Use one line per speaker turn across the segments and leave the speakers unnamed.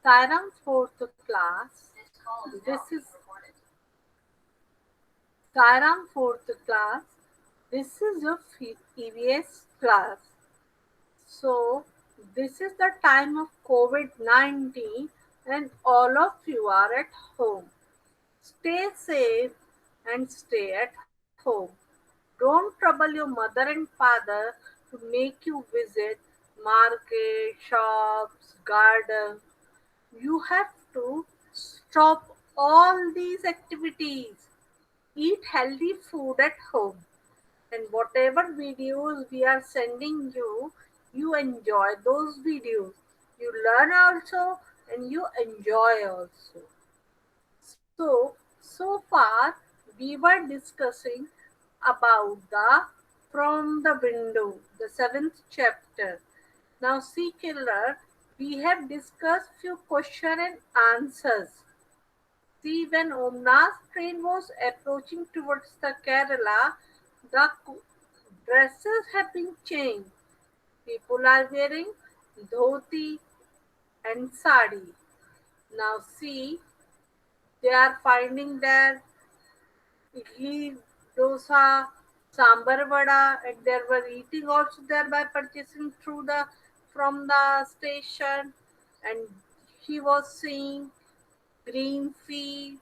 Skyram fourth class. This is Skyram fourth class. This is your EVS class. So this is the time of COVID-19 and all of you are at home. Stay safe and stay at home. Don't trouble your mother and father to make you visit market, shops, garden. You have to stop all these activities. Eat healthy food at home. And whatever videos we are sending you, you enjoy those videos. You learn also and you enjoy also. So far we were discussing about the From the Window, the seventh chapter. Now see Killer, we have discussed few question and answers. See, when Omna's train was approaching towards the Kerala, the dresses have been changed. People are wearing dhoti and sari. Now see, they are finding their idli, dosa, sambar vada, and they were eating also there by purchasing through the from the station. And he was seeing green field,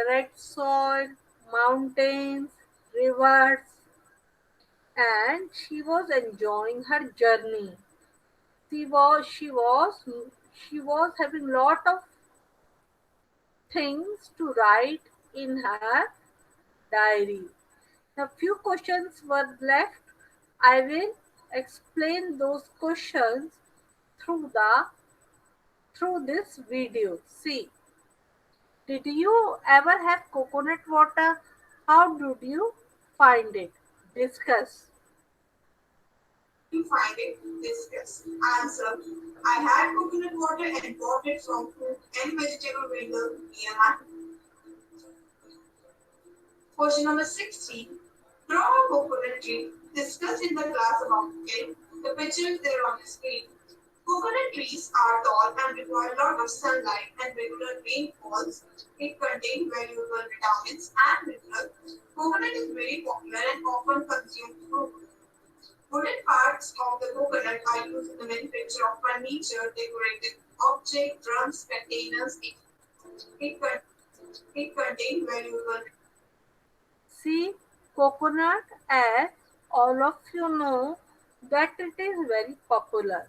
red soil, mountains, rivers, and she was enjoying her journey. She was having lot of things to write in her diary. A few questions were left. I will explain those questions through the through this video. See, did you ever have coconut water? How did you find it? Discuss.
You find it discuss. Answer. I had coconut water and bought it from fruit and vegetable vendor near my question number 16. Draw a coconut tree. Discussed in the class about it. The picture is there on the screen. Coconut trees are tall and require a lot of sunlight and regular rainfalls. It contains valuable vitamins and minerals. Coconut is very popular and often consumed fruit. Wooden parts of the coconut are used in the manufacture of furniture, decorative objects, drums, containers. It, con- it contains valuable.
See, coconut, as all of you know, that it is very popular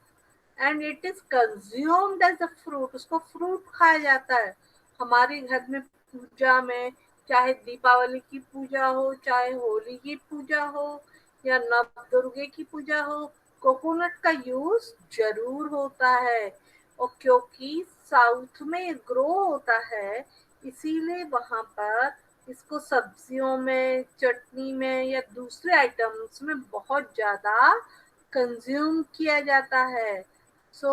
and it is consumed as a fruit. उसको fruit खाया जाता है हमारे घर में पूजा में, चाहे दीपावली की पूजा हो, चाहे होली की पूजा हो या नव दुर्गे की पूजा हो, कोकोनट का यूज जरूर होता है। और क्योंकि साउथ में ग्रो होता है, इसीलिए वहां पर इसको सब्जियों में, चटनी में या दूसरे आइटम्स में बहुत ज्यादा कंज्यूम किया जाता है। सो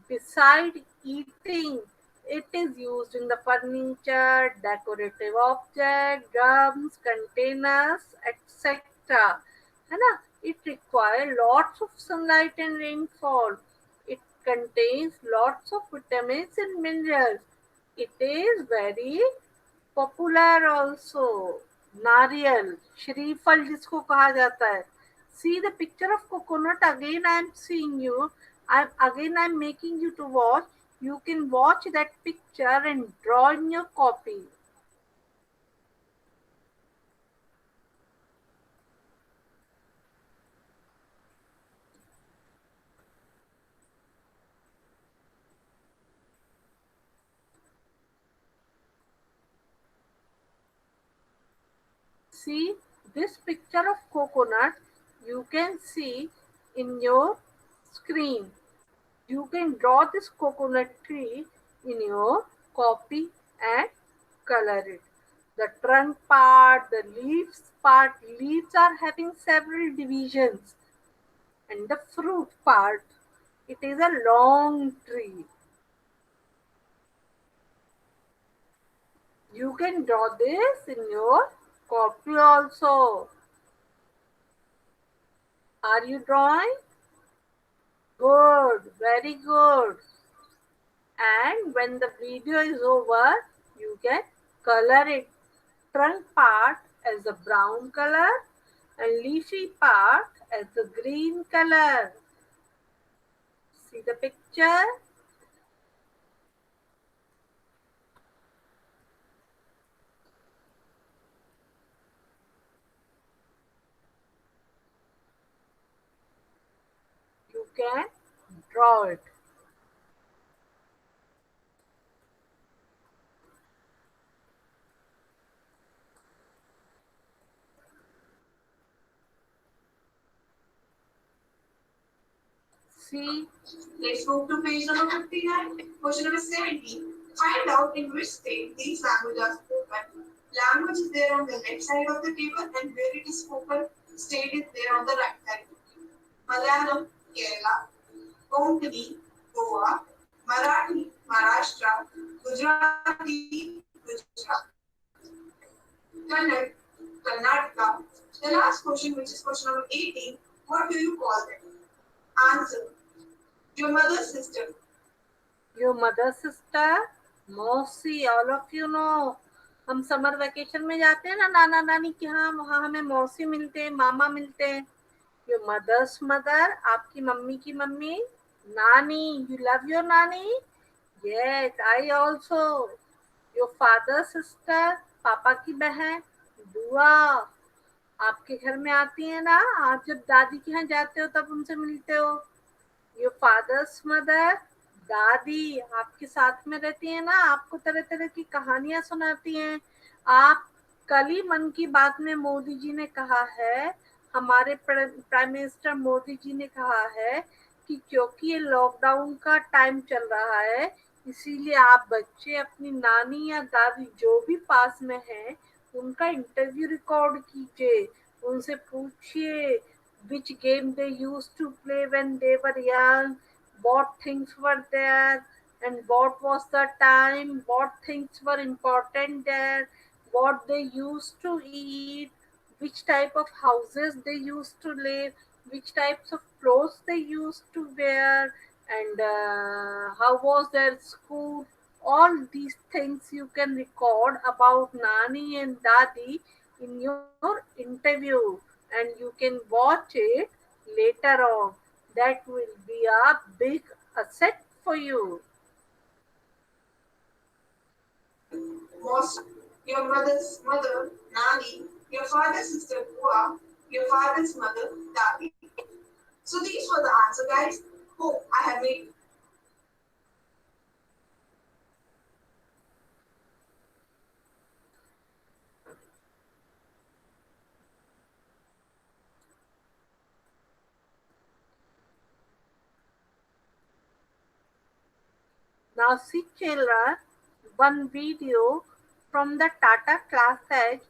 beside eating, it is used in the furniture, decorative object, drums, containers, etc. है ना? It requires lots of sunlight and rainfall. It contains lots of vitamins and minerals. It is very popular also. नारियल, श्रीफल जिसको कहा जाता है। See the picture of coconut again I am seeing you, I am making you to watch. You can watch that picture and draw in your copy. See this picture of coconut, you can see in your screen. You can draw this coconut tree in your copy and color it. The trunk part, the leaves are having several divisions, and the fruit part, it is a long tree. You can draw this in your copy also. Are you drawing? Good, very good. And when the video is over, you can color it. Trunk part as a brown color and leafy part as the green color. See the picture? You can draw it. See,
Let's move to page number 59. Question number 17. Find out in which state these languages are spoken. Language is there on the left side of the table and where it is spoken, state is there on the right side. Malayalam, Kerala, Konkani, Goa, Marathi, Maharashtra, Gujarati, Gujarat, Kannada, Karnataka. The last question, which is question number 18, what do you call them? Answer. Your mother's sister.
your mother sister, मौसी, all of you know. हम summer vacation में जाते हैं ना नाना नानी के यहाँ, वहाँ हमें मौसी मिलते हैं, मामा मिलते हैं। योर मदर्स मदर, आपकी मम्मी की मम्मी, नानी, यू लव योर नानी, yes I also. Your father sister, पापा की बहन, बुआ, आपके घर में आती है ना, आप जब दादी के यहाँ जाते हो तब उनसे मिलते हो। योर फादर्स मदर, दादी आपके साथ में रहती है ना, आपको तरह तरह की कहानियां सुनाती हैं। आप कल ही मन की बात में मोदी जी ने कहा है, हमारे प्राइम मिनिस्टर मोदी जी ने कहा है कि क्योंकि ये लॉकडाउन का टाइम चल रहा है, इसीलिए आप बच्चे अपनी नानी या दादी जो भी पास में हैं उनका इंटरव्यू रिकॉर्ड कीजिए, उनसे पूछिए which game they used to play when they were young, what things were there, and what was the time, what things were important there, what they used to eat, which type of houses they used to live, which types of clothes they used to wear, and how was their school. All these things you can record about Nani and Dadi in your interview, and you can watch it later on. That will be a big asset for you.
Most, your mother's mother, Nani, your father's sister, Bua, your father's mother, Dadi. So these were the answer, guys. Oh, I have made.
Now see children, one video from the Tata class edge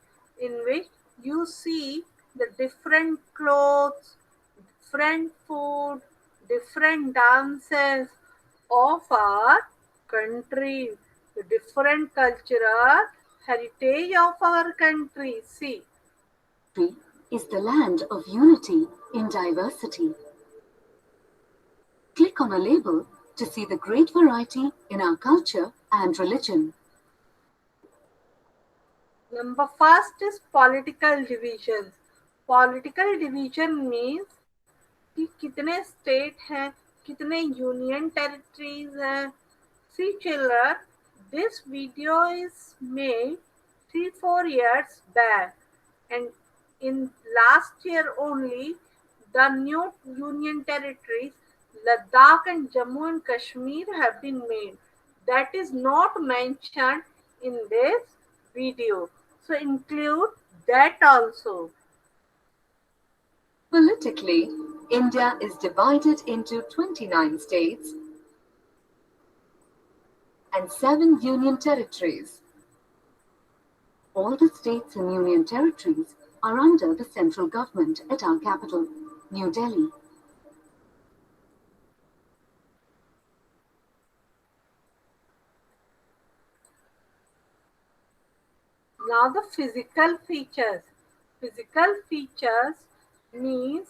in which you see the different clothes, different food, different dances of our country, the different cultural heritage of our country. See,
is the land of unity in diversity. Click on a label to see the great variety in our culture and religion.
number first is political divisions. Political division means कि कितने state हैं, कितने union territories हैं। See children, this video is made 3-4 years back, and in last year only the new union territories Ladakh and Jammu and Kashmir have been made. That is not mentioned in this video. So include that also.
Politically, India is divided into 29 states and 7 union territories. All the states and union territories are under the central government at our capital, New Delhi.
Now the physical features. Physical features means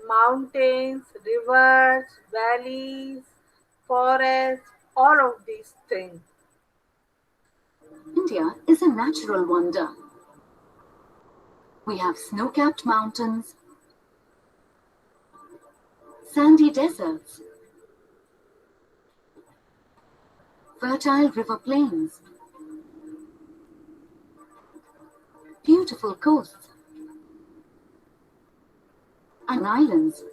mountains, rivers, valleys, forests, all of these things.
India is a natural wonder. We have snow-capped mountains, sandy deserts, fertile river plains, beautiful coasts, and islands,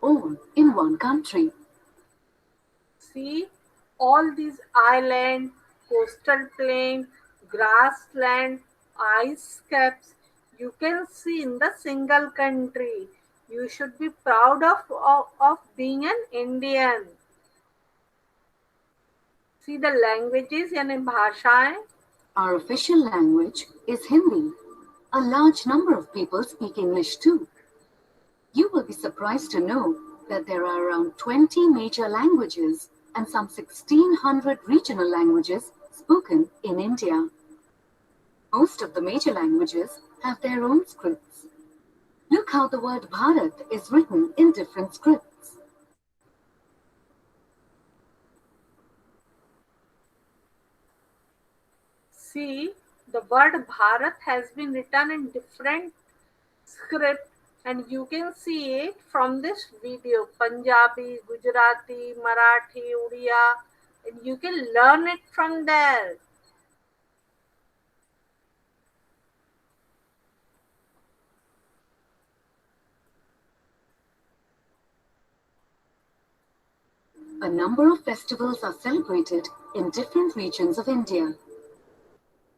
all in one country.
See, all these island, coastal plain, grassland, ice caps, you can see in the single country. You should be proud of being an Indian. See the languages यानी भाषाएं.
Our official language is Hindi. A large number of people speak English too. You will be surprised to know that there are around 20 major languages and some 1600 regional languages spoken in India. Most of the major languages have their own scripts. Look how the word Bharat is written in different scripts.
See, the word Bharat has been written in different script and you can see it from this video. Punjabi, Gujarati, Marathi, Odia, and you can learn it from there.
A number of festivals are celebrated in different regions of India.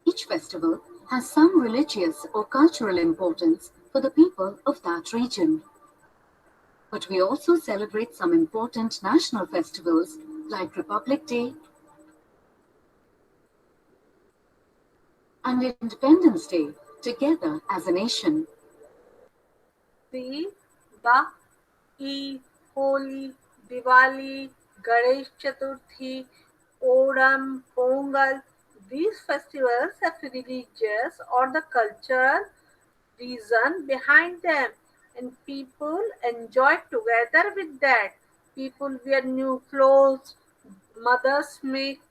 Each festival has some religious or cultural importance for the people of that region. But we also celebrate some important national festivals like Republic Day and Independence Day together as a nation.
See, the Eid, Holi, Diwali, Ganesh Chaturthi, Odam, Pongal, these festivals have religious or the cultural reason behind them, and people enjoy together with that. People wear new clothes, mothers make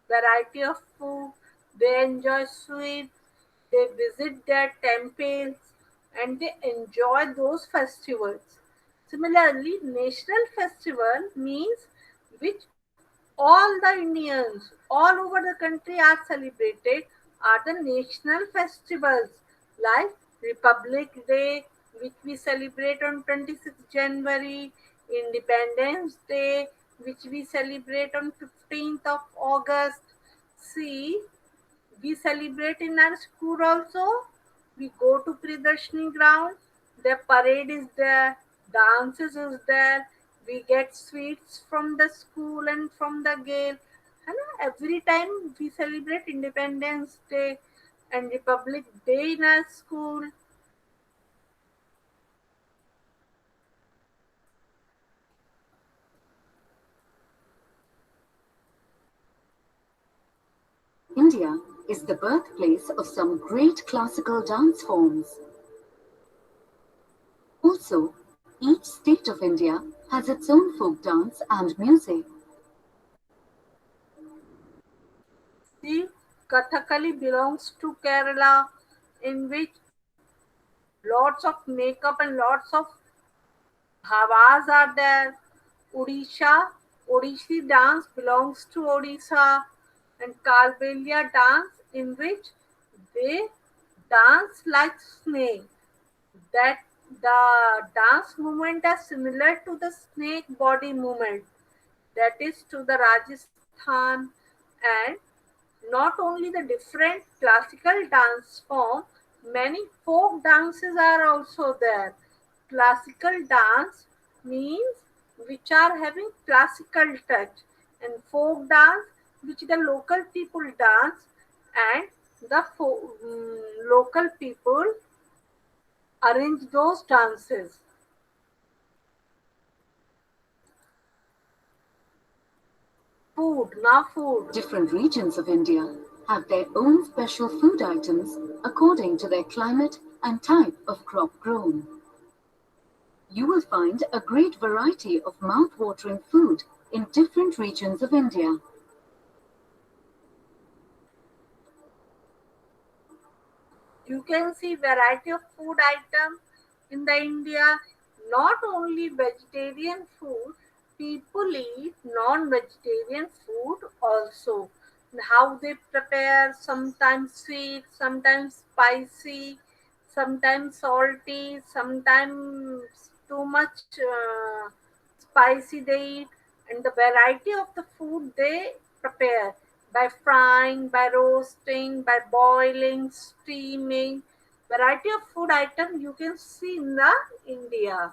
variety of food, they enjoy sweets, they visit their temples, and they enjoy those festivals. Similarly, national festival means which all the Indians all over the country are celebrated are the national festivals like Republic Day, which we celebrate on 26th January, Independence Day, which we celebrate on 15th of August. See, we celebrate in our school also. We go to Pridarshini ground. The parade is there. Dances is there. We get sweets from the school and from the gate. And every time we celebrate Independence Day and Republic Day in our school.
India is the birthplace of some great classical dance forms. Also, each state of India has its own folk dance and music.
See, Kathakali belongs to Kerala, in which lots of makeup and lots of Bhavas are there. Odissi dance belongs to Odisha, and Kalbelia dance in which they dance like snake. That the dance movement is similar to the snake body movement. That is to the Rajasthan, and not only the different classical dance form, many folk dances are also there. Classical dance means which are having classical touch, and folk dance which the local people dance, and the local people arrange those dances. Food, now food.
Different regions of India have their own special food items according to their climate and type of crop grown. You will find a great variety of mouth-watering food in different regions of India.
You can see variety of food items in the India. Not only vegetarian food, people eat non-vegetarian food also. How they prepare, sometimes sweet, sometimes spicy, sometimes salty, sometimes too much spicy they eat, and the variety of the food they prepare by frying, by roasting, by boiling, steaming. Variety of food item you can see in the India.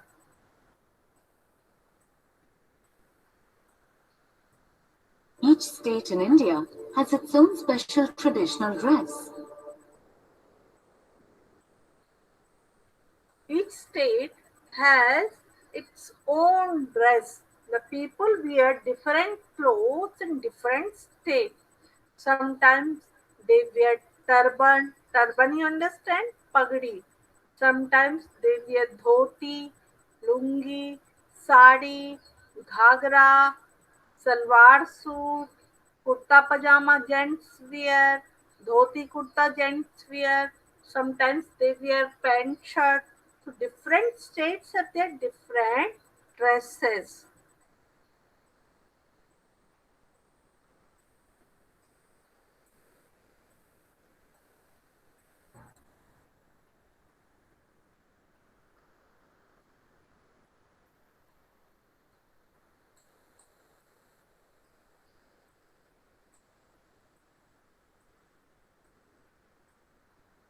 Each state in India has its own special traditional dress.
Each state has its own dress. The people wear different clothes in different states. Sometimes they wear turban you understand, pagdi. Sometimes they wear dhoti, lungi, sari, ghagra, salwar suit, kurta pajama gents wear, dhoti kurta gents wear. Sometimes they wear pant shirt. So different states have their different dresses.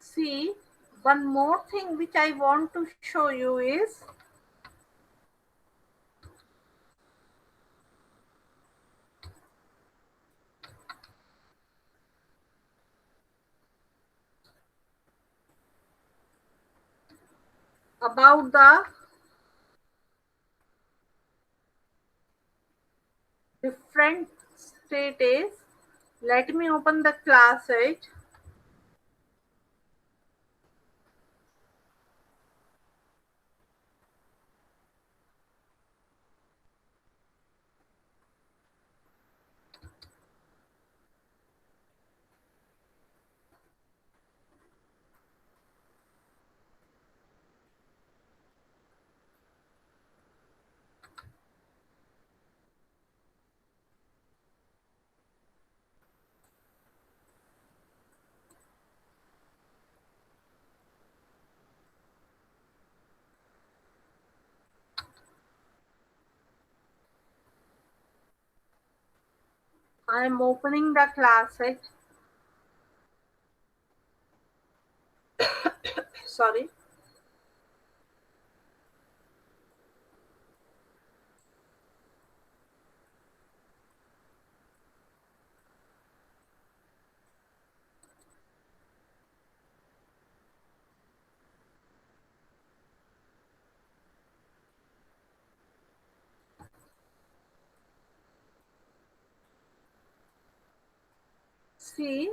See, one more thing which I want to show you is about the different states. Let me open the class it. I am opening the class it. Sorry. See,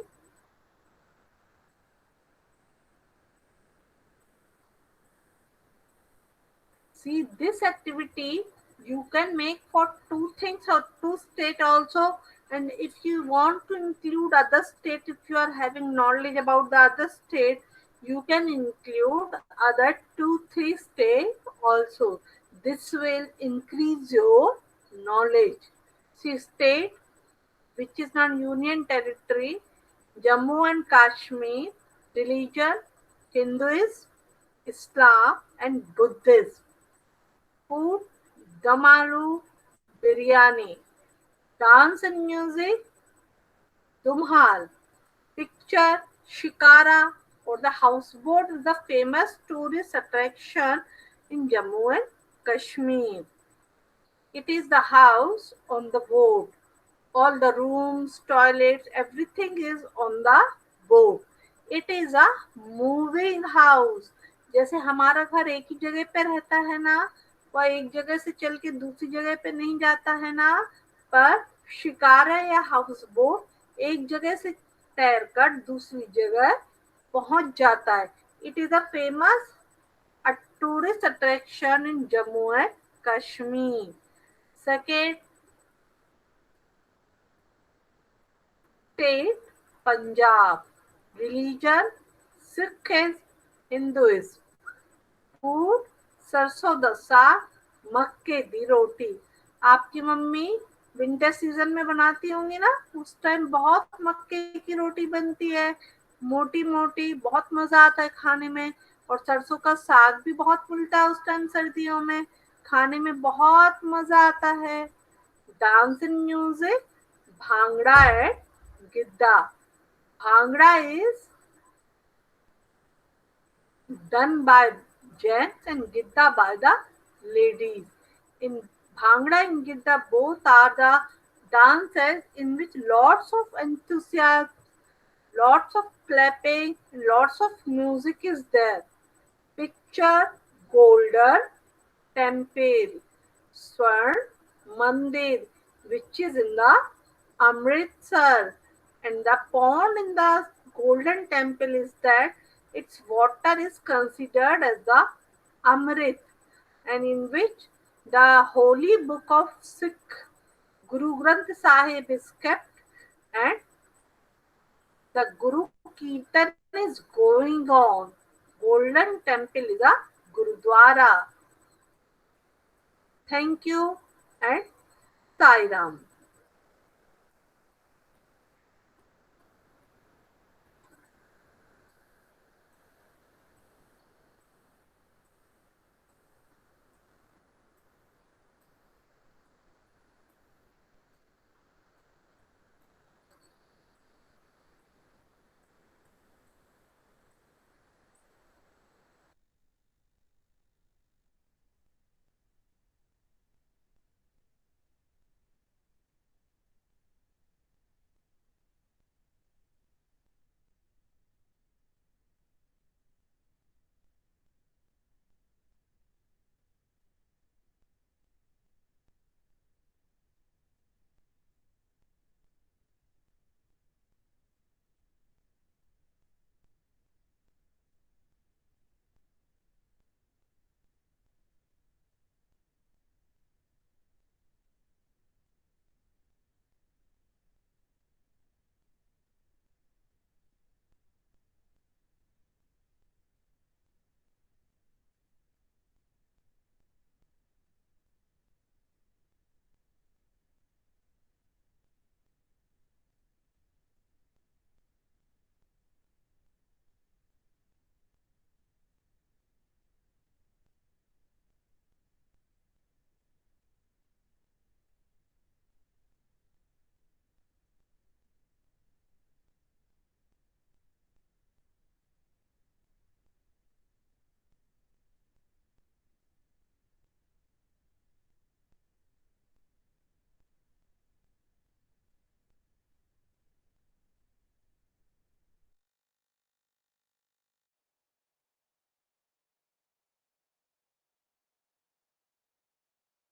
see this activity you can make for two things or two state also. And if you want to include other state, if you are having knowledge about the other state, you can include other two three state also. This will increase your knowledge. See, state which is non-union territory, Jammu and Kashmir, religion, Hinduism, Islam and Buddhism. Food, dum aloo, biryani. Dance and music, Dumhal. Picture, Shikara or the houseboat is the famous tourist attraction in Jammu and Kashmir. It is the house on the boat. All the rooms, toilets, everything is on the boat. It is a moving house. जैसे हमारा घर एक ही जगह पे रहता है ना, वह एक जगह से चल के दूसरी जगह पे नहीं जाता है ना, पर शिकारा या हाउस बोट एक जगह से तैरकर दूसरी जगह पहुंच जाता है. It is a famous tourist attraction in Jammu and Kashmir. Second, state Punjab. Religion Sikhism, Hinduism. Food सरसों दा साग, मक्के दी रोटी. आपकी मम्मी विंटर सीजन में बनाती होंगी ना, उस टाइम बहुत मक्के की रोटी बनती है, मोटी मोटी, बहुत मजा आता है खाने में. और सरसों का साग भी बहुत मिलता है उस टाइम सर्दियों में, खाने में बहुत मजा आता है. Dance and music bhangra and Giddha. Bhangra is done by gents and Gidda by the ladies. In Bhangra and Gidda both are the dances in which lots of enthusiasm, lots of clapping, lots of music is there. Picture Golden Temple, Swarn Mandir, which is in the Amritsar, and the pond in the Golden Temple is that its water is considered as the Amrit, and in which the holy book of Sikh Guru Granth Sahib is kept, and the Guru Kirtan is going on. Golden Temple is a Gurudwara. Thank you and Sai Ram.